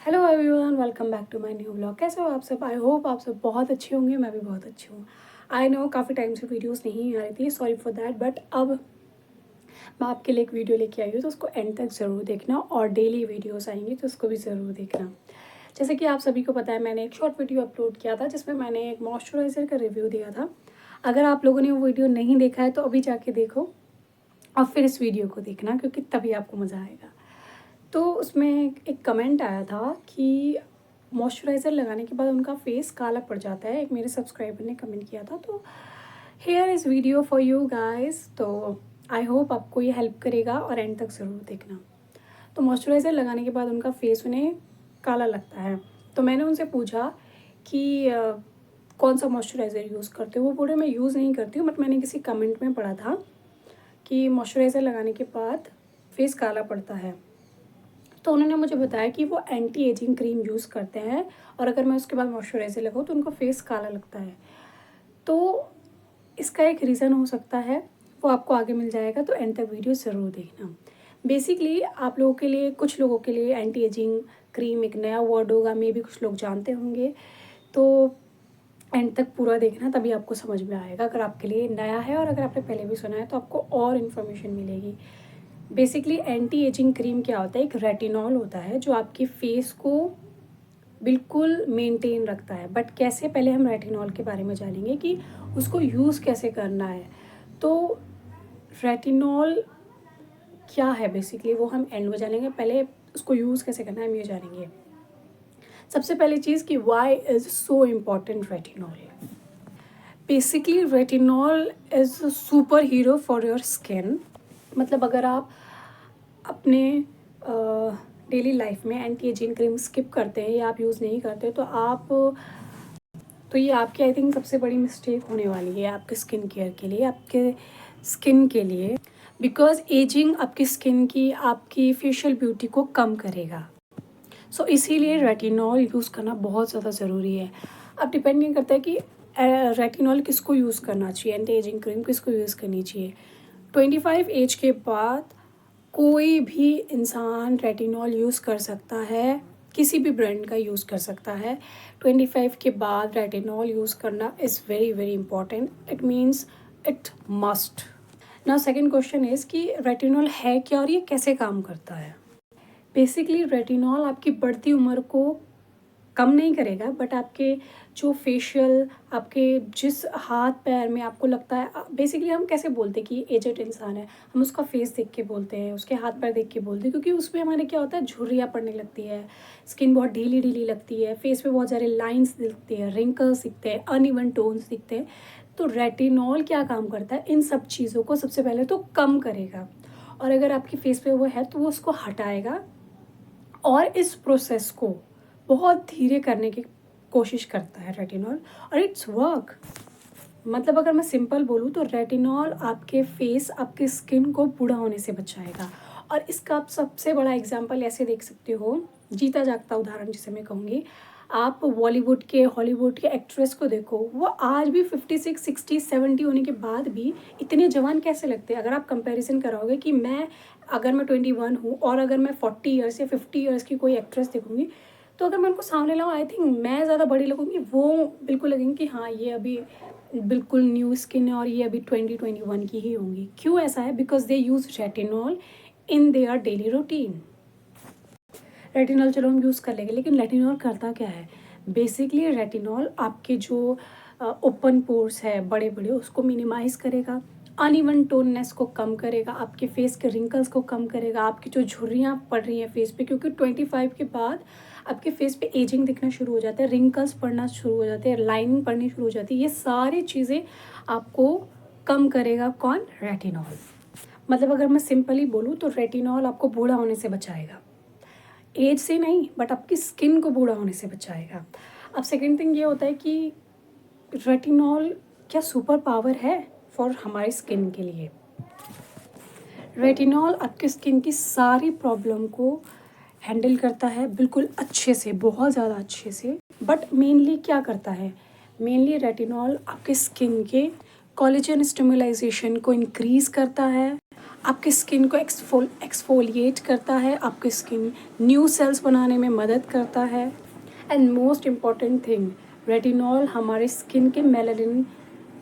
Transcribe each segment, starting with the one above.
Hello everyone, welcome back to my new blog. कैसे हो आप सब? आई होप आप सब बहुत अच्छे होंगे। मैं भी बहुत अच्छी हूँ। आई नो काफ़ी टाइम से वीडियोस नहीं आ रही थी, सॉरी फॉर दैट, बट अब मैं आपके लिए एक वीडियो लेके आई हूँ, तो उसको एंड तक ज़रूर देखना। और डेली वीडियोस आएंगी तो उसको भी ज़रूर देखना। जैसे कि आप सभी को पता है, मैंने एक शॉर्ट वीडियो अपलोड किया था जिसमें मैंने एक मॉइस्चराइज़र का रिव्यू दिया था। अगर आप लोगों ने वो वीडियो नहीं देखा है तो अभी जाके देखो और फिर इस वीडियो को देखना, क्योंकि तभी आपको मज़ा आएगा। तो उसमें एक कमेंट आया था कि मॉइस्चराइज़र लगाने के बाद उनका फेस काला पड़ जाता है। एक मेरे सब्सक्राइबर ने कमेंट किया था, तो here is video for you guys. तो आई होप आपको ये हेल्प करेगा और एंड तक ज़रूर देखना। तो मॉइस्चराइज़र लगाने के बाद उनका फेस उन्हें काला लगता है। तो मैंने उनसे पूछा कि कौन सा मॉइस्चराइज़र यूज़ करते हो। वो बोले मैं यूज़ नहीं करती हूँ, बट मैंने किसी कमेंट में पढ़ा था कि मॉइस्चराइज़र लगाने के बाद फेस काला पड़ता है। तो उन्होंने मुझे बताया कि वो एंटी एजिंग क्रीम यूज़ करते हैं, और अगर मैं उसके बाद मॉइस्चराइज़र लगाऊँ तो उनका फेस काला लगता है। तो इसका एक रीज़न हो सकता है, वो आपको आगे मिल जाएगा, तो एंड तक वीडियो ज़रूर देखना। बेसिकली आप लोगों के लिए, कुछ लोगों के लिए एंटी एजिंग क्रीम एक नया वर्ड होगा, मे बी कुछ लोग जानते होंगे। तो एंड तक पूरा देखना, तभी आपको समझ में आएगा। अगर आपके लिए नया है और अगर आपने पहले भी सुना है तो आपको और इन्फॉर्मेशन मिलेगी। बेसिकली एंटी एजिंग क्रीम क्या होता है? एक रेटिनॉल होता है जो आपके फेस को बिल्कुल मेंटेन रखता है। बट कैसे, पहले हम रेटिनॉल के बारे में जानेंगे कि उसको यूज़ कैसे करना है। तो रेटिनॉल क्या है बेसिकली, वो हम एंड में जानेंगे। पहले उसको यूज़ कैसे करना है हम ये जानेंगे। सबसे पहली चीज़ कि why is so important retinol. Basically retinol is super hero for your skin. मतलब अगर आप अपने डेली लाइफ में एंटी एजिंग क्रीम स्किप करते हैं या आप यूज़ नहीं करते, तो ये आपकी आई थिंक सबसे बड़ी मिस्टेक होने वाली है आपके स्किन केयर के लिए, आपके स्किन के लिए। बिकॉज एजिंग आपकी स्किन की, आपकी फेशियल ब्यूटी को कम करेगा। सो इसीलिए रेटिनॉल यूज़ करना बहुत ज़्यादा ज़रूरी है। अब डिपेंड नहीं करता है कि रेटिनॉल किसको यूज़ करना चाहिए, एंटी एजिंग क्रीम किसको यूज़ करनी चाहिए। 25 एज के बाद कोई भी इंसान रेटिनॉल यूज़ कर सकता है, किसी भी ब्रांड का यूज़ कर सकता है। 25 के बाद रेटिनॉल यूज़ करना is very very important. It means it must. Now second question is कि रेटिनॉल है क्या और ये कैसे काम करता है। बेसिकली रेटिनॉल आपकी बढ़ती उम्र को कम नहीं करेगा, बट आपके जो फेशियल, आपके जिस हाथ पैर में आपको लगता है, बेसिकली हम कैसे बोलते हैं कि एजेड इंसान है, हम उसका फेस देख के बोलते हैं, उसके हाथ पैर देख के बोलते हैं, क्योंकि उसमें हमारे क्या होता है, झुर्रियाँ पड़ने लगती है, स्किन बहुत ढीली ढीली लगती है, फेस पे बहुत सारे लाइन्स दिखते हैं, रिंकल्स दिखते हैं, अनइवन टोन्स दिखते हैं। तो रेटिनॉल क्या काम करता है, इन सब चीज़ों को सबसे पहले तो कम करेगा, और अगर आपकी फेस पे वो है तो वो उसको हटाएगा, और इस प्रोसेस को बहुत धीरे करने की कोशिश करता है रेटिनॉल, और इट्स वर्क। मतलब अगर मैं सिंपल बोलूँ तो रेटिनॉल आपके फेस, आपके स्किन को बूढ़ा होने से बचाएगा। और इसका आप सबसे बड़ा एग्जांपल ऐसे देख सकते हो, जीता जागता उदाहरण जिसे मैं कहूँगी। आप बॉलीवुड के, हॉलीवुड के एक्ट्रेस को देखो, वो आज भी 56, 60, 70 होने के बाद भी इतने जवान कैसे लगते हैं। अगर आप कंपैरिजन कराओगे कि अगर मैं 21 हूँ और अगर मैं 40 ईयर्स या 50 ईयर्स की कोई एक्ट्रेस देखूँगी, तो अगर मैं उनको सामने लाऊँ, आई थिंक मैं ज़्यादा बड़ी लगूँगी, वो बिल्कुल लगेंगी कि हाँ ये अभी बिल्कुल न्यू स्किन है और ये अभी 2021 की ही होंगी। क्यों ऐसा है? Because they use retinol in their daily routine. Retinol चलो हम यूज़ कर लेंगे, लेकिन रेटिनॉल करता क्या है? बेसिकली रेटिनॉल आपके जो ओपन पोर्स है बड़े बड़े, उसको मिनिमाइज़ करेगा, अनइवन टोननेस को कम करेगा, आपके फेस के रिंकल्स को कम करेगा, आपकी जो झुर्रियाँ पड़ रही हैं फेस पे, क्योंकि 25 के बाद आपके फेस पे एजिंग दिखना शुरू हो जाता है, रिंकल्स पड़ना शुरू हो जाते हैं, लाइनिंग पड़नी शुरू हो जाती है। ये सारी चीज़ें आपको कम करेगा कौन? रेटिनॉल। मतलब अगर मैं सिंपली बोलूँ तो रेटिनॉल आपको बूढ़ा होने से बचाएगा, एज से नहीं, बट आपकी स्किन को बूढ़ा होने से बचाएगा। अब सेकंड थिंग ये होता है कि रेटिनॉल क्या सुपर पावर है फॉर हमारी स्किन के लिए। रेटिनॉल आपकी स्किन की सारी प्रॉब्लम को हैंडल करता है बिल्कुल अच्छे से, बहुत ज़्यादा अच्छे से। बट मेनली क्या करता है? मेनली रेटिनॉल आपके स्किन के कोलेजन स्टिमुलाइजेशन को इंक्रीज़ करता है, आपके स्किन को एक्सफोलिएट करता है, आपके स्किन न्यू सेल्स बनाने में मदद करता है। And most important thing, retinol हमारे स्किन के मेलानिन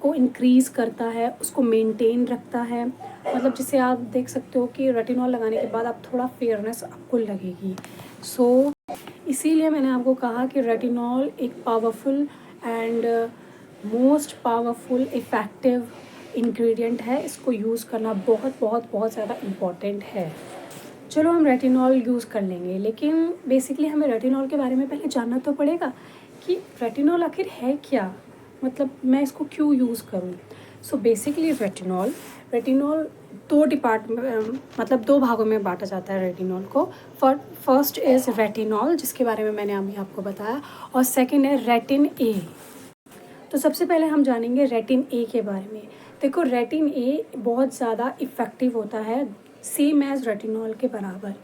को इंक्रीज़ करता है, उसको मेंटेन रखता है। मतलब जिसे आप देख सकते हो कि रेटिनॉल लगाने के बाद आप थोड़ा फेयरनेस आपको लगेगी। सो इसीलिए मैंने आपको कहा कि रेटिनॉल एक powerful and most powerful effective ingredient है। इसको यूज़ करना बहुत बहुत बहुत ज़्यादा इम्पॉर्टेंट है। चलो हम रेटिनॉल यूज़ कर लेंगे, लेकिन बेसिकली हमें रेटिनॉल के बारे में पहले जानना तो पड़ेगा कि रेटिनॉल आखिर है क्या, मतलब मैं इसको क्यों यूज़ करूँ। सो बेसिकली रेटिनॉल दो भागों में बांटा जाता है रेटिनॉल को। फर्स्ट इज़ रेटिनॉल, जिसके बारे में मैंने अभी आपको बताया, और सेकंड है रेटिन ए। तो सबसे पहले हम जानेंगे रेटिन ए के बारे में। देखो, रेटिन ए बहुत ज़्यादा इफ़ेक्टिव होता है, सेम एज़ रेटिनॉल के बराबर।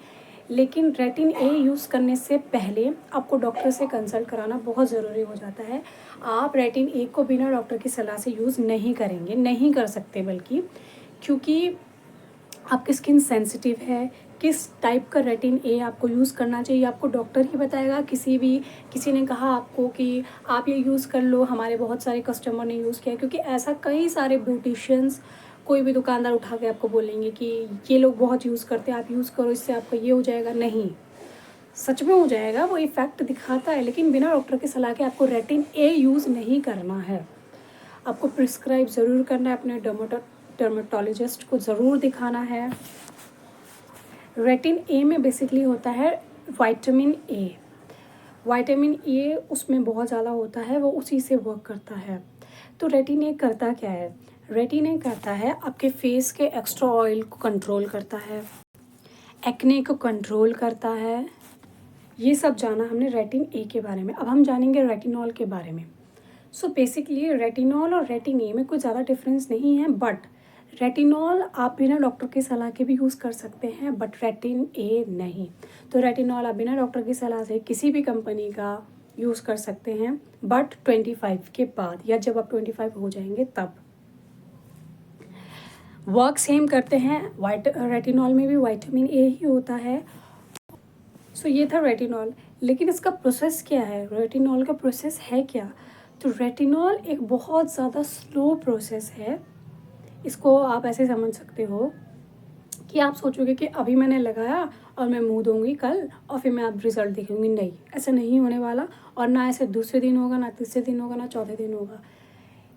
लेकिन रेटिन ए यूज़ करने से पहले आपको डॉक्टर से कंसल्ट कराना बहुत ज़रूरी हो जाता है। आप रेटिन ए को बिना डॉक्टर की सलाह से यूज़ नहीं करेंगे, नहीं कर सकते, बल्कि क्योंकि आपकी स्किन सेंसिटिव है। किस टाइप का रेटिन ए आपको यूज़ करना चाहिए आपको डॉक्टर ही बताएगा। किसी ने कहा आपको कि आप ये यूज़ कर लो, हमारे बहुत सारे कस्टमर ने यूज़ किया, क्योंकि ऐसा कई सारे ब्यूटिशियंस, कोई भी दुकानदार उठा के आपको बोलेंगे कि ये लोग बहुत यूज़ करते हैं, आप यूज़ करो, इससे आपका ये हो जाएगा। नहीं, सच में हो जाएगा, वो इफ़ेक्ट दिखाता है, लेकिन बिना डॉक्टर की सलाह के आपको रेटिन ए यूज़ नहीं करना है। आपको प्रिस्क्राइब ज़रूर करना है, अपने डर्मेटोलॉजिस्ट को ज़रूर दिखाना है। रेटिन ए में बेसिकली होता है विटामिन ए। विटामिन ए उसमें बहुत ज़्यादा होता है, वो उसी से वर्क करता है। तो रेटिन ए करता क्या है? रेटिन ए करता है आपके फेस के एक्स्ट्रा ऑयल को कंट्रोल करता है, एक्ने को कंट्रोल करता है। ये सब जाना हमने रेटिन ए के बारे में। अब हम जानेंगे रेटिनॉल के बारे में। सो बेसिकली रेटिनॉल और रेटिन ए में कुछ ज़्यादा डिफरेंस नहीं है, बट रेटिनॉल आप बिना डॉक्टर की सलाह के भी यूज़ कर सकते हैं, बट रेटिन ए नहीं। तो रेटिनॉल आप बिना डॉक्टर की सलाह से किसी भी कंपनी का यूज़ कर सकते हैं, बट 25 के बाद, या जब आप 25 हो जाएंगे तब। वर्क सेम करते हैं, रेटिनॉल में भी विटामिन ए ही होता है। सो ये था रेटिनॉल, लेकिन इसका प्रोसेस क्या है? रेटिनॉल का प्रोसेस है क्या? तो रेटिनॉल एक बहुत ज़्यादा स्लो प्रोसेस है। इसको आप ऐसे समझ सकते हो कि आप सोचोगे कि अभी मैंने लगाया और मैं मुँह धोऊंगी कल और फिर मैं अब रिज़ल्ट देखूंगी। नहीं, ऐसा नहीं होने वाला, और ना ऐसे दूसरे दिन होगा, ना तीसरे दिन होगा, ना चौथे दिन होगा।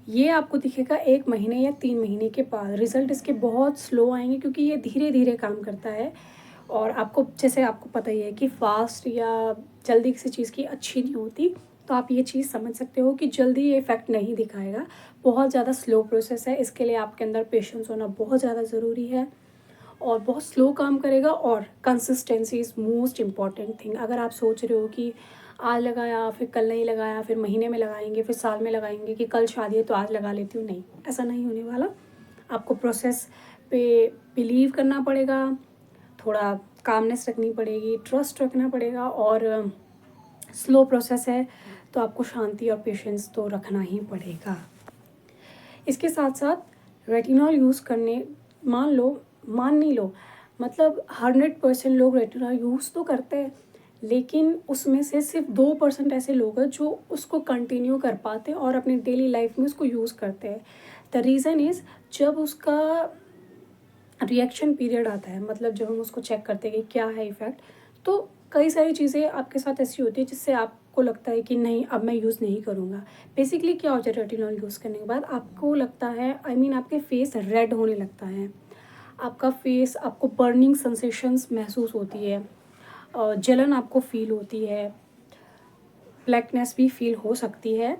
ये आपको दिखेगा 1 महीने या 3 महीने के बाद। रिज़ल्ट इसके बहुत स्लो आएंगे, क्योंकि ये धीरे धीरे काम करता है। और जैसे आपको पता ही है कि फास्ट या जल्दी किसी चीज़ की अच्छी नहीं होती, तो आप ये चीज़ समझ सकते हो कि जल्दी ये इफ़ेक्ट नहीं दिखाएगा, बहुत ज़्यादा स्लो प्रोसेस है। इसके लिए आपके अंदर पेशेंस होना बहुत ज़्यादा ज़रूरी है, और बहुत स्लो काम करेगा। और consistency is most important thing. अगर आप सोच रहे हो कि आज लगाया, फिर कल नहीं लगाया, फिर महीने में लगाएंगे, फिर साल में लगाएंगे, कि कल शादी है तो आज लगा लेती हूँ, नहीं, ऐसा नहीं होने वाला। आपको प्रोसेस पे बिलीव करना पड़ेगा, थोड़ा कामनेस रखनी पड़ेगी, ट्रस्ट रखना पड़ेगा, और स्लो प्रोसेस है तो आपको शांति और पेशेंस तो रखना ही पड़ेगा। इसके साथ साथ रेटिनॉल यूज़ करने, मान नहीं लो, मतलब 100% लोग रेटिनॉल यूज़ तो करते हैं, लेकिन उसमें से सिर्फ 2% ऐसे लोग हैं जो उसको कंटिन्यू कर पाते हैं और अपनी डेली लाइफ में उसको यूज़ करते हैं। द रीज़न इज़, जब उसका रिएक्शन पीरियड आता है, मतलब जब हम उसको चेक करते हैं कि क्या है इफ़ेक्ट, तो कई सारी चीज़ें आपके साथ ऐसी होती है जिससे आपको लगता है कि नहीं, अब मैं यूज़ नहीं करूँगा। बेसिकली क्या होता है, रेटिनॉल यूज़ करने के बाद आपको लगता है, आपके फेस रेड होने लगता है, आपको बर्निंग सेंसेशंस महसूस होती है, और जलन आपको फील होती है, ब्लैकनेस भी फील हो सकती है।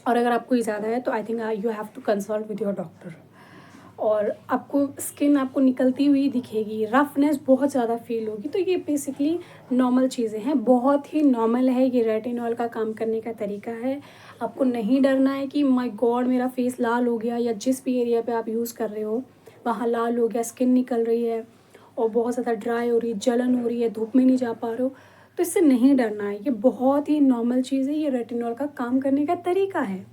और अगर आपको ये ज़्यादा है तो I think you have to consult with your doctor. और आपको स्किन आपको निकलती हुई दिखेगी, रफनेस बहुत ज़्यादा फील होगी। तो ये बेसिकली नॉर्मल चीज़ें हैं, बहुत ही नॉर्मल है, ये रेटिनॉल का काम करने का तरीका है। आपको नहीं डरना है कि माय गॉड मेरा फेस लाल हो गया, या जिस भी एरिया पे आप यूज़ कर रहे हो वहाँ लाल हो गया, स्किन निकल रही है और बहुत ज़्यादा ड्राई हो रही है, जलन हो रही है, धूप में नहीं जा पा रहे हो, तो इससे नहीं डरना है। ये बहुत ही नॉर्मल चीज़ है, ये रेटिनॉल का काम करने का तरीका है।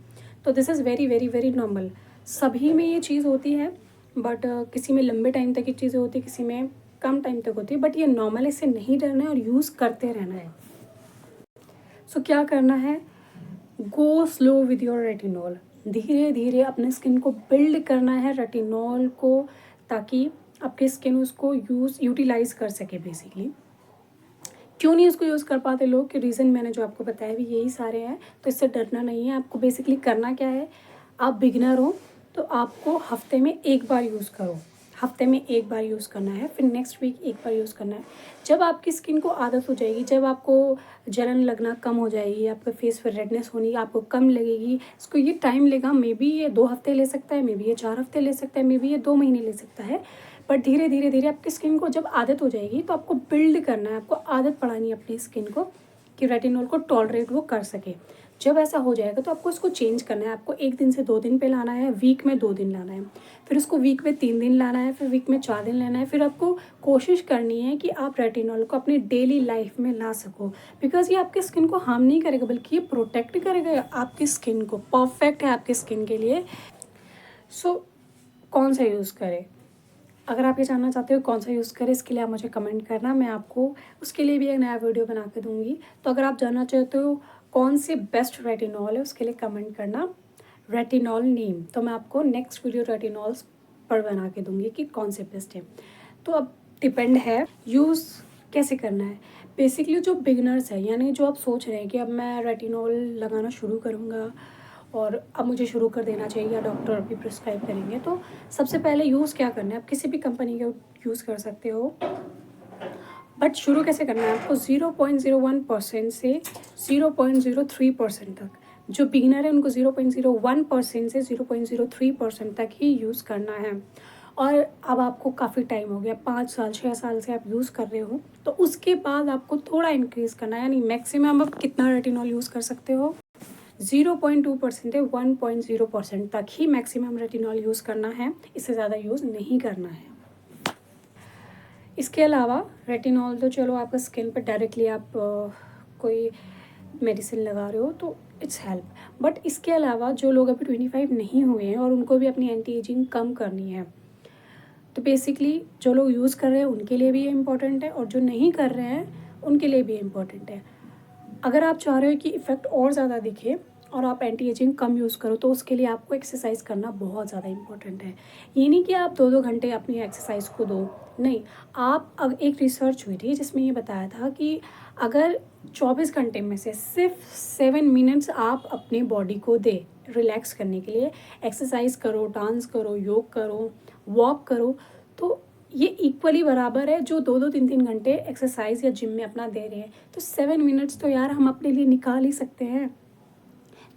तो this is very very very normal, सभी में ये चीज़ होती है। बट किसी में लंबे टाइम तक ये चीज़ें होती है, किसी में कम टाइम तक होती है, बट ये नॉर्मल, इससे नहीं डरना है और यूज़ करते रहना है। सो क्या करना है, go slow with your retinol. धीरे धीरे अपने स्किन को बिल्ड करना है रेटिनॉल को, ताकि आपकी स्किन उसको यूटिलाइज कर सके बेसिकली। क्यों नहीं उसको यूज़ कर पाते लोग, कि रीज़न मैंने जो आपको बताया भी यही सारे हैं। तो इससे डरना नहीं है आपको। बेसिकली करना क्या है, आप बिगनर हो तो आपको हफ्ते में एक बार यूज़ करो, हफ्ते में एक बार यूज़ करना है, फिर नेक्स्ट वीक एक बार यूज़ करना है। जब आपकी स्किन को आदत हो जाएगी, जब आपको जलन लगना कम हो जाएगी, आपके फेस पर रेडनेस होनी आपको कम लगेगी, इसको ये टाइम लेगा, मे बी ये 2 हफ्ते ले सकता है, मे बी ये 4 हफ्ते ले सकता है, मे बी ये 2 महीने ले सकता है। बट धीरे धीरे धीरे आपकी स्किन को जब आदत हो जाएगी, तो आपको बिल्ड करना है, आपको आदत पड़ानी है अपनी स्किन को, कि रेटिनॉल को टॉलरेट वो कर सके। जब ऐसा हो जाएगा तो आपको उसको चेंज करना है। आपको 1 दिन से 2 दिन पे लाना है, वीक में 2 दिन लाना है, फिर उसको वीक में 3 दिन लाना है, फिर वीक में 4 दिन लाना है। फिर आपको कोशिश करनी है कि आप रेटिनॉल को अपनी डेली लाइफ में ला सको, बिकॉज ये आपकी स्किन को हार्म नहीं करेगा, बल्कि ये प्रोटेक्ट करेगा आपकी स्किन को, परफेक्ट है आपकी स्किन के लिए। सो कौन सा यूज़ करें, अगर आप ये जानना चाहते हो कौन सा यूज़ करें, इसके लिए आप मुझे कमेंट करना, मैं आपको उसके लिए भी एक नया वीडियो बना के दूँगी। तो अगर आप जानना चाहते हो कौन से बेस्ट रेटिनॉल है, उसके लिए कमेंट करना रेटिनॉल नेम, तो मैं आपको नेक्स्ट वीडियो रेटिनॉल्स पर बना के दूँगी कि कौन से बेस्ट है। तो अब डिपेंड है यूज़ कैसे करना है। बेसिकली जो बिगनर्स है, यानी जो आप सोच रहे हैं कि अब मैं रेटिनॉल लगाना शुरू करूँगा और अब मुझे शुरू कर देना चाहिए, या डॉक्टर भी प्रिस्क्राइब करेंगे, तो सबसे पहले यूज़ क्या करना है, आप किसी भी कंपनी का यूज़ कर सकते हो, बट शुरू कैसे करना है आपको 0.01% से 0.03% तक। जो बिगिनर है उनको 0.01% से 0.03% तक ही यूज़ करना है। और अब आपको काफ़ी टाइम हो गया, 5 साल 6 साल से आप यूज़ कर रहे हो, तो उसके बाद आपको थोड़ा इंक्रीज़ करना है, यानी मैक्सिमम आप कितना रेटिनॉल यूज़ कर सकते हो, 0.2% है, 1.0% तक ही मैक्सिमम रेटिनॉल यूज़ करना है, इससे ज़्यादा यूज़ नहीं करना है। इसके अलावा रेटिनॉल तो चलो आपका स्किन पर डायरेक्टली आप कोई मेडिसिन लगा रहे हो तो इट्स हेल्प, बट इसके अलावा जो लोग अभी 25 नहीं हुए हैं और उनको भी अपनी एंटी एजिंग कम करनी है, तो बेसिकली जो लोग यूज़ कर रहे हैं उनके लिए भी ये इम्पोर्टेंट है, और जो नहीं कर रहे हैं उनके लिए भी इम्पोर्टेंट है। अगर आप चाह रहे हो कि इफ़ेक्ट और ज़्यादा दिखे और आप एंटी एजिंग कम यूज़ करो, तो उसके लिए आपको एक्सरसाइज करना बहुत ज़्यादा इंपॉर्टेंट है। ये नहीं कि आप 2-2 घंटे अपनी एक्सरसाइज को दो, नहीं। आप अब एक रिसर्च हुई थी जिसमें ये बताया था कि अगर 24 घंटे में से सिर्फ 7 मिनट्स आप अपनी बॉडी को दे रिलैक्स करने के लिए, एक्सरसाइज करो, डांस करो, योग करो, वॉक करो, तो ये इक्वली बराबर है जो 2-2 3-3 घंटे एक्सरसाइज या जिम में अपना दे रहे हैं। तो 7 मिनट्स तो यार हम अपने लिए निकाल ही सकते हैं।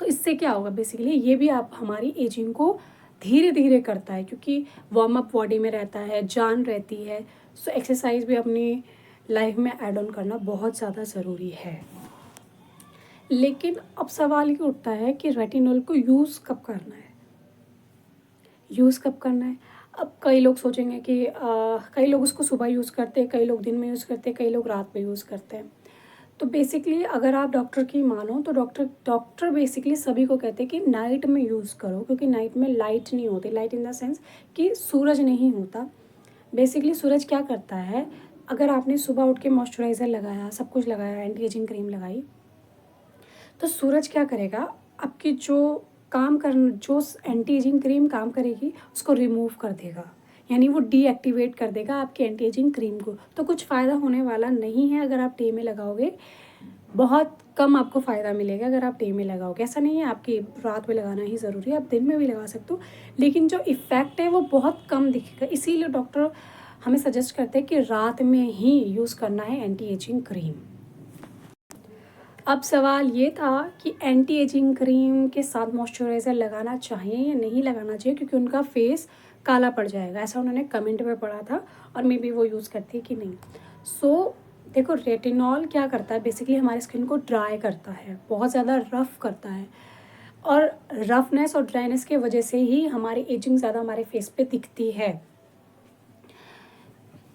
तो इससे क्या होगा, बेसिकली ये भी आप हमारी एजिंग को धीरे धीरे करता है, क्योंकि वार्म अप बॉडी में रहता है, जान रहती है। सो एक्सरसाइज भी अपनी लाइफ में ऐड ऑन करना बहुत ज़्यादा ज़रूरी है। लेकिन अब सवाल ये उठता है कि रेटिनॉल को यूज़ कब करना है, यूज़ कब करना है। अब कई लोग सोचेंगे कि कई लोग उसको सुबह यूज़ करते हैं, कई लोग दिन में यूज़ करते हैं, कई लोग रात में यूज़ करते हैं। तो बेसिकली अगर आप डॉक्टर की मानो तो डॉक्टर बेसिकली सभी को कहते हैं कि नाइट में यूज़ करो, क्योंकि नाइट में लाइट नहीं होती, लाइट इन द सेंस कि सूरज नहीं होता। बेसिकली सूरज क्या करता है, अगर आपने सुबह उठ के मॉइस्चराइज़र लगाया, सब कुछ लगाया, एंटी एजिंग क्रीम लगाई, तो सूरज क्या करेगा, आपकी जो एंटी एजिंग क्रीम काम करेगी उसको रिमूव कर देगा, यानी वो डीएक्टिवेट कर देगा आपकी एंटी एजिंग क्रीम को। तो कुछ फ़ायदा होने वाला नहीं है अगर आप डे में लगाओगे, बहुत कम आपको फ़ायदा मिलेगा अगर आप डे में लगाओगे। ऐसा नहीं है आपकी रात में लगाना ही ज़रूरी है, आप दिन में भी लगा सकते हो, लेकिन जो इफ़ेक्ट है वो बहुत कम दिखेगा। इसीलिए डॉक्टर हमें सजेस्ट करते हैं कि रात में ही यूज़ करना है एंटी एजिंग क्रीम। अब सवाल ये था कि एंटी एजिंग क्रीम के साथ मॉइस्चराइज़र लगाना चाहिए या नहीं लगाना चाहिए, क्योंकि उनका फेस काला पड़ जाएगा, ऐसा उन्होंने कमेंट में पढ़ा था, और मे बी वो यूज़ करती है कि नहीं। सो देखो, रेटिनॉल क्या करता है, बेसिकली हमारे स्किन को ड्राई करता है, बहुत ज़्यादा रफ़ करता है, और रफनेस और ड्राइनेस की वजह से ही हमारी एजिंग ज़्यादा हमारे फेस पे दिखती है।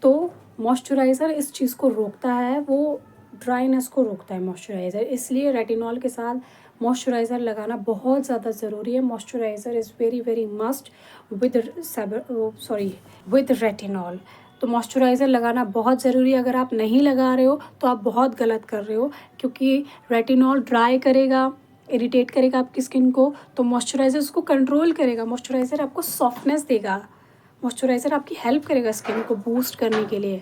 तो मॉइस्चराइज़र इस चीज़ को रोकता है, वो ड्राइनेस को रोकता है मॉइस्चराइज़र, इसलिए रेटिनॉल के साथ मॉइस्चराइज़र लगाना बहुत ज़्यादा ज़रूरी है। Moisturiser is very very must with retinol. तो मॉइस्चराइज़र लगाना बहुत ज़रूरी है। अगर आप नहीं लगा रहे हो तो आप बहुत गलत कर रहे हो, क्योंकि रेटिनॉल ड्राई करेगा, इरिटेट करेगा आपकी स्किन को, तो मॉइस्चराइज़र उसको कंट्रोल करेगा। मॉइस्चराइज़र आपको सॉफ्टनेस देगा, मॉइस्चराइज़र आपकी हेल्प करेगा स्किन को बूस्ट करने के लिए।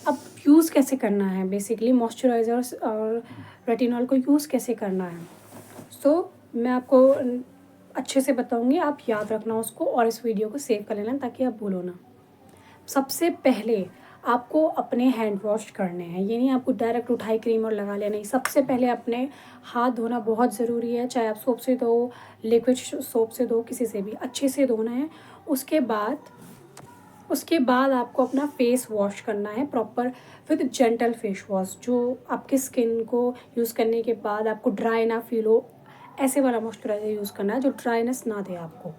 अब यूज़ कैसे करना है, बेसिकली मॉइस्चराइज़र्स और रेटिनॉल को यूज़ कैसे करना है, मैं आपको अच्छे से बताऊंगी, आप याद रखना उसको और इस वीडियो को सेव कर लेना ताकि आप भूलो ना। सबसे पहले आपको अपने हैंड वॉश करने हैं, ये नहीं आपको डायरेक्ट उठाई क्रीम और लगा लिया, नहीं। सबसे पहले अपने हाथ धोना बहुत ज़रूरी है, चाहे आप सोप से धो, लिक्विड सोप से धो, किसी से भी अच्छे से धोना है। उसके बाद आपको अपना फेस वॉश करना है proper with gentle face wash, जो आपके स्किन को यूज़ करने के बाद आपको ड्राई ना फील हो, ऐसे वाला मॉइस्चराइज़र यूज़ करना है जो ड्राइनेस ना दे आपको।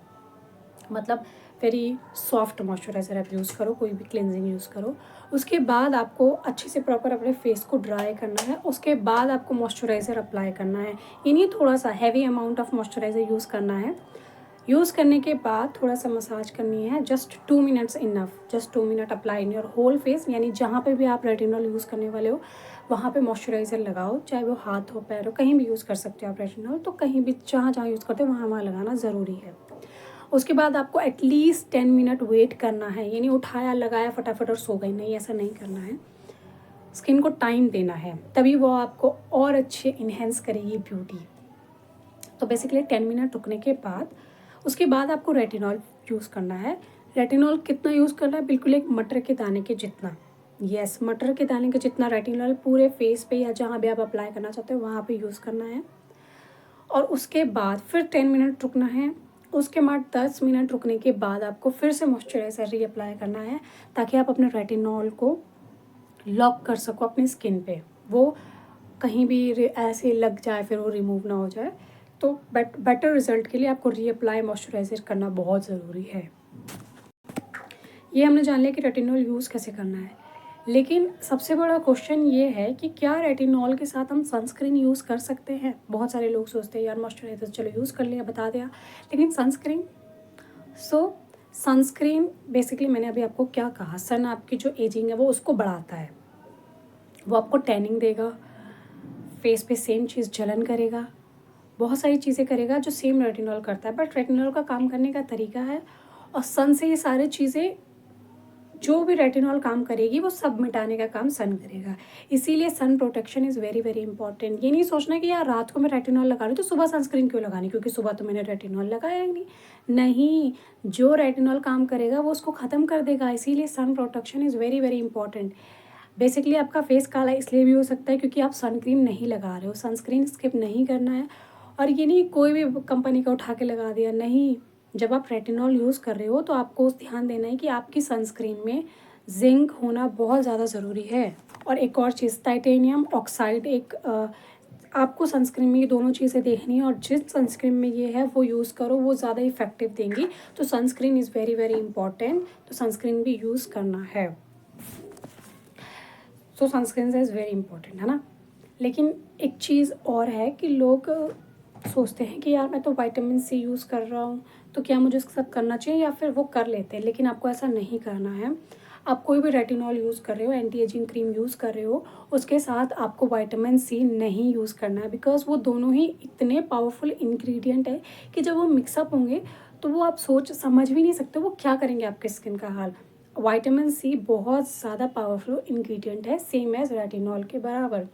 मतलब वेरी सॉफ्ट मॉइस्चराइज़र आप यूज़ करो, कोई भी क्लिनजिंग यूज़ करो। उसके बाद आपको अच्छे से प्रॉपर अपने फेस को ड्राई करना है। उसके बाद आपको मॉइस्चराइज़र अप्लाई करना है, ये नहीं थोड़ा सा heavy amount of moisturiser use करना है। यूज़ करने के बाद थोड़ा सा मसाज करनी है, just 2 minutes enough, just 2 minute apply in your whole face, यानी जहाँ पे भी आप रेटिनॉल यूज़ करने वाले हो वहाँ पे मॉइस्चराइज़र लगाओ, चाहे वो हाथ हो, पैर हो, कहीं भी यूज़ कर सकते हो आप रेटिनॉल, तो कहीं भी जहाँ जहाँ यूज़ करते हो वहाँ वहाँ लगाना ज़रूरी है। उसके बाद आपको एटलीस्ट 10 मिनट वेट करना है, यानी उठाया लगाया फटाफट और सो गई, नहीं, ऐसा नहीं करना है। स्किन को टाइम देना है, तभी वो आपको और अच्छे इन्हेंस करेगी ब्यूटी। तो बेसिकली 10 मिनट रुकने के बाद उसके बाद आपको रेटिनॉल यूज़ करना है। रेटिनॉल कितना यूज़ करना है, बिल्कुल एक मटर के दाने के जितना, यस, मटर के दाने के जितना रेटिनॉल पूरे फेस पे या जहाँ भी आप अप्लाई करना चाहते हो वहाँ पे यूज़ करना है। और उसके बाद फिर 10 मिनट रुकना है। उसके बाद 10 मिनट रुकने के बाद आपको फिर से मॉइस्चराइज़र रीअप्लाई करना है, ताकि आप अपने रेटिनॉल को लॉक कर सको अपनी स्किन पे, वो कहीं भी ऐसे लग जाए फिर वो रिमूव ना हो जाए। तो बेटर रिजल्ट के लिए आपको रीअप्लाई मॉइस्चराइज़र करना बहुत ज़रूरी है। ये हमने जान लिया कि रेटिनॉल यूज़ कैसे करना है, लेकिन सबसे बड़ा क्वेश्चन ये है कि क्या रेटिनॉल के साथ हम सनस्क्रीन यूज़ कर सकते हैं। बहुत सारे लोग सोचते हैं यार मॉइस्चराइज़र चलो यूज़ कर लिया, बता दिया, लेकिन सनस्क्रीन। सनस्क्रीन बेसिकली मैंने अभी आपको क्या कहा, सन आपकी जो एजिंग है वो उसको बढ़ाता है, वो आपको टैनिंग देगा, फेस पे सेम चीज़ जलन करेगा, बहुत सारी चीज़ें करेगा जो सेम रेटिनॉल करता है, बट रेटिनॉल का काम करने का तरीका है, और सन से ये सारी चीज़ें जो भी रेटिनॉल काम करेगी वो सब मिटाने का काम सन करेगा। इसीलिए sun protection is very very important. ये नहीं सोचना कि यार रात को मैं रेटिनॉल लगा रही हूँ तो सुबह सनस्क्रीन क्यों लगानी, क्योंकि सुबह तो मैंने रेटिनॉल लगाया ही नहीं, जो रेटिनॉल काम करेगा वो उसको ख़त्म कर देगा। इसीलिए sun protection is very very important. Basically आपका फेस काला इसलिए भी हो सकता है क्योंकि आप सनक्रीम नहीं लगा रहे हो, सनस्क्रीन स्किप नहीं करना है। और ये नहीं कोई भी कंपनी का उठा के लगा दिया, नहीं। जब आप रेटिनॉल यूज़ कर रहे हो तो आपको ध्यान देना है कि आपकी सनस्क्रीन में जिंक होना बहुत ज़्यादा ज़रूरी है। और एक और चीज़, टाइटेनियम ऑक्साइड, आपको सनस्क्रीन में ये दोनों चीज़ें देखनी है, और जिस सनस्क्रीन में ये है वो यूज़ करो, वो ज़्यादा इफेक्टिव देंगी। तो sunscreen is very very important, तो सनस्क्रीन भी यूज़ करना है। So sunscreen is very important, है ना। लेकिन एक चीज़ और है कि लोग सोचते हैं कि यार मैं तो विटामिन सी यूज़ कर रहा हूँ तो क्या मुझे इसके साथ करना चाहिए, या फिर वो कर लेते हैं, लेकिन आपको ऐसा नहीं करना है। आप कोई भी रेटिनॉल यूज़ कर रहे हो, एंटी एजिंग क्रीम यूज़ कर रहे हो, उसके साथ आपको विटामिन सी नहीं यूज़ करना है, बिकॉज वो दोनों ही इतने पावरफुल इंग्रेडिएंट है कि जब वो मिक्सअप होंगे तो वो आप सोच समझ भी नहीं सकते वो क्या करेंगे आपके स्किन का हाल। विटामिन सी बहुत ज़्यादा पावरफुल इंग्रेडिएंट है, सेम एज रेटिनॉल के बराबर।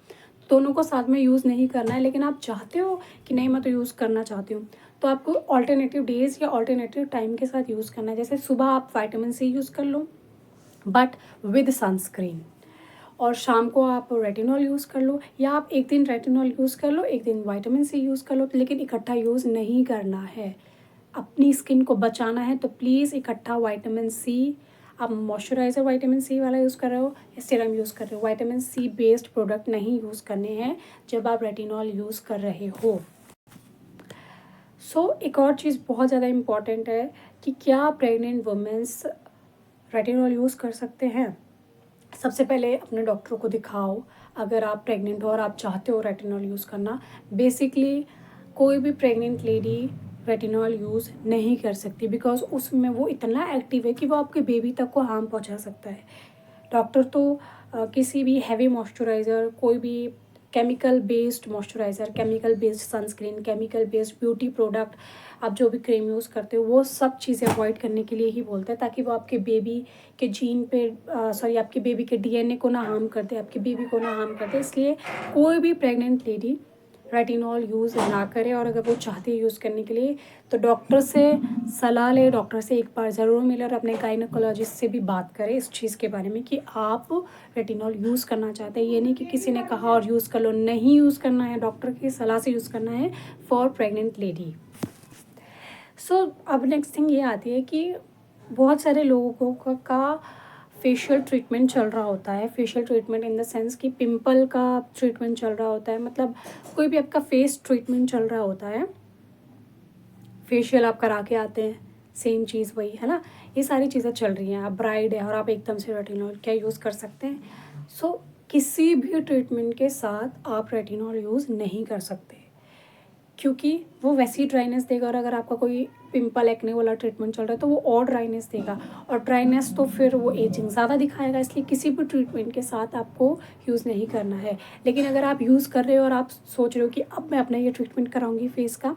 दोनों को साथ में यूज़ नहीं करना है, लेकिन आप चाहते हो कि नहीं मैं तो यूज़ करना चाहती हूँ, तो आपको ऑल्टरनेटिव डेज या ऑल्टरनेटिव टाइम के साथ यूज़ करना है। जैसे सुबह आप विटामिन सी यूज़ कर लो बट विद सनस्क्रीन, और शाम को आप रेटिनॉल यूज़ कर लो, या आप एक दिन रेटिनॉल यूज़ कर लो, एक दिन विटामिन सी यूज़ कर लो, लेकिन इकट्ठा यूज़ नहीं करना है। अपनी स्किन को बचाना है तो प्लीज़ इकट्ठा विटामिन सी, आप मॉइस्चराइज़र विटामिन सी वाला यूज़ कर रहे हो या सीरम यूज़ कर रहे हो, विटामिन सी बेस्ड प्रोडक्ट नहीं यूज़ करने हैं जब आप रेटिनॉल यूज़ कर रहे हो। एक और चीज़ बहुत ज़्यादा इम्पॉर्टेंट है कि क्या प्रेग्नेंट वुमेंस रेटिनॉल यूज़ कर सकते हैं। सबसे पहले अपने डॉक्टर को दिखाओ, अगर आप प्रेग्नेंट हो और आप चाहते हो रेटिनॉल यूज़ करना, बेसिकली कोई भी प्रेग्नेंट लेडी रेटिनॉल यूज़ नहीं कर सकती, बिकॉज उसमें वो इतना एक्टिव है कि वो आपके बेबी तक को हार्म पहुंचा सकता है। डॉक्टर तो किसी भी हैवी मॉइस्चराइज़र, कोई भी chemical based moisturiser, chemical based sunscreen, chemical based beauty product, आप जो भी क्रीम यूज़ करते हो वो सब चीज़ें अवॉइड करने के लिए ही बोलते हैं, ताकि वो आपके बेबी के जीन पे आपके बेबी के डीएनए को ना हार्म कर दे, आपके बेबी को ना हार्म कर दे। इसलिए कोई भी प्रेग्नेंट लेडी रेटिनॉल यूज़ ना करे, और अगर वो चाहती है यूज़ करने के लिए तो डॉक्टर से सलाह ले, डॉक्टर से एक बार ज़रूर मिले और अपने गायनेकोलॉजिस्ट से भी बात करें इस चीज़ के बारे में कि आप रेटिनॉल यूज़ करना चाहते हैं। ये नहीं कि किसी ने कहा और यूज़ कर लो, नहीं यूज़ करना है, डॉक्टर की सलाह से यूज़ करना है फॉर प्रेग्नेंट लेडी। सो अब नेक्स्ट थिंग ये आती है कि बहुत सारे लोगों का फेशियल ट्रीटमेंट चल रहा होता है। Facial treatment in the sense कि पिंपल का ट्रीटमेंट चल रहा होता है, मतलब कोई भी आपका फेस ट्रीटमेंट चल रहा होता है, फेशियल आप करा के आते हैं, सेम चीज़ वही है ना, ये सारी चीज़ें चल रही हैं। आप ब्राइड है और आप एकदम से रेटिनॉल क्या यूज़ कर सकते हैं? सो किसी भी ट्रीटमेंट के साथ आप रेटिनॉल यूज़ नहीं कर सकते, क्योंकि वो वैसी ड्राइनेस देगा, और अगर आपका कोई पिंपल एक्ने वाला ट्रीटमेंट चल रहा है तो वो और ड्राइनेस देगा, और ड्राइनेस तो फिर वो एजिंग ज़्यादा दिखाएगा। इसलिए किसी भी ट्रीटमेंट के साथ आपको यूज़ नहीं करना है। लेकिन अगर आप यूज़ कर रहे हो और आप सोच रहे हो कि अब मैं अपना ये ट्रीटमेंट कराऊंगी फेस का,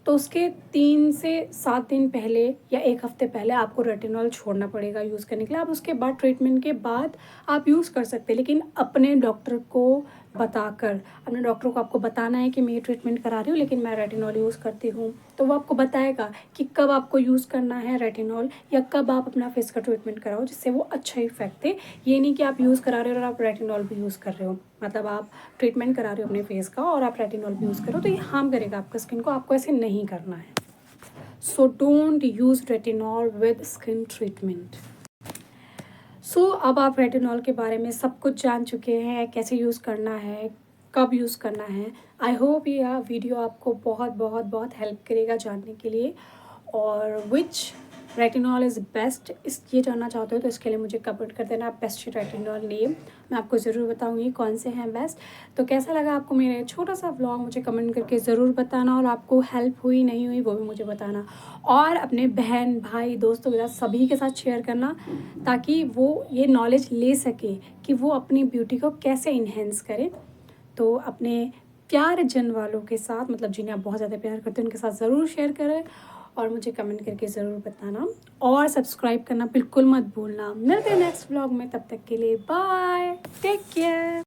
तो उसके 3 से 7 दिन पहले या 1 हफ्ते पहले आपको रेटिनॉल छोड़ना पड़ेगा यूज़ करने के लिए। आप उसके बाद ट्रीटमेंट के बाद आप यूज़ कर सकते हैं, लेकिन अपने डॉक्टर को बताकर, अपने डॉक्टर को आपको बताना है कि मैं ये ट्रीटमेंट करा रही हूँ लेकिन मैं रेटिनॉल यूज़ करती हूँ, तो वो आपको बताएगा कि कब आपको यूज़ करना है रेटिनॉल, या कब आप अपना फेस का ट्रीटमेंट कराओ जिससे वो अच्छा इफेक्ट दे। ये नहीं कि आप यूज़ करा रहे हो और आप रेटिनॉल भी यूज़ कर रहे हो, मतलब आप ट्रीटमेंट करा रहे हो अपने फेस का और आप रेटिनॉल भी यूज़ करो, तो ये हार्म करेगा आपका स्किन को। आपको ऐसे नहीं करना है। So don't use retinol with skin treatment. So अब आप रेटिनॉल के बारे में सब कुछ जान चुके हैं, कैसे यूज़ करना है, कब यूज़ करना है। आई होप ये वीडियो आपको बहुत बहुत बहुत हेल्प करेगा जानने के लिए, और विच रेटिनॉल इज़ बेस्ट, इस ये जानना चाहते हो तो इसके लिए मुझे कमेंट कर देना आप बेस्ट रेटिनॉल नेम, मैं आपको ज़रूर बताऊंगी कौन से हैं बेस्ट। तो कैसा लगा आपको मेरा छोटा सा व्लॉग, मुझे कमेंट करके ज़रूर बताना, और आपको हेल्प हुई नहीं हुई वो भी मुझे बताना, और अपने बहन भाई दोस्तों के साथ सभी के साथ शेयर करना, ताकि वो ये नॉलेज ले सके कि वो अपनी ब्यूटी को कैसे इन्हेंस करें। तो अपने प्यार जन वालों के साथ, मतलब जिन्हें आप बहुत ज़्यादा प्यार करते हैं उनके साथ ज़रूर शेयर करें, और मुझे कमेंट करके ज़रूर बताना, और सब्सक्राइब करना बिल्कुल मत भूलना। मिलते हैं नेक्स्ट व्लॉग में, तब तक के लिए बाय, टेक केयर।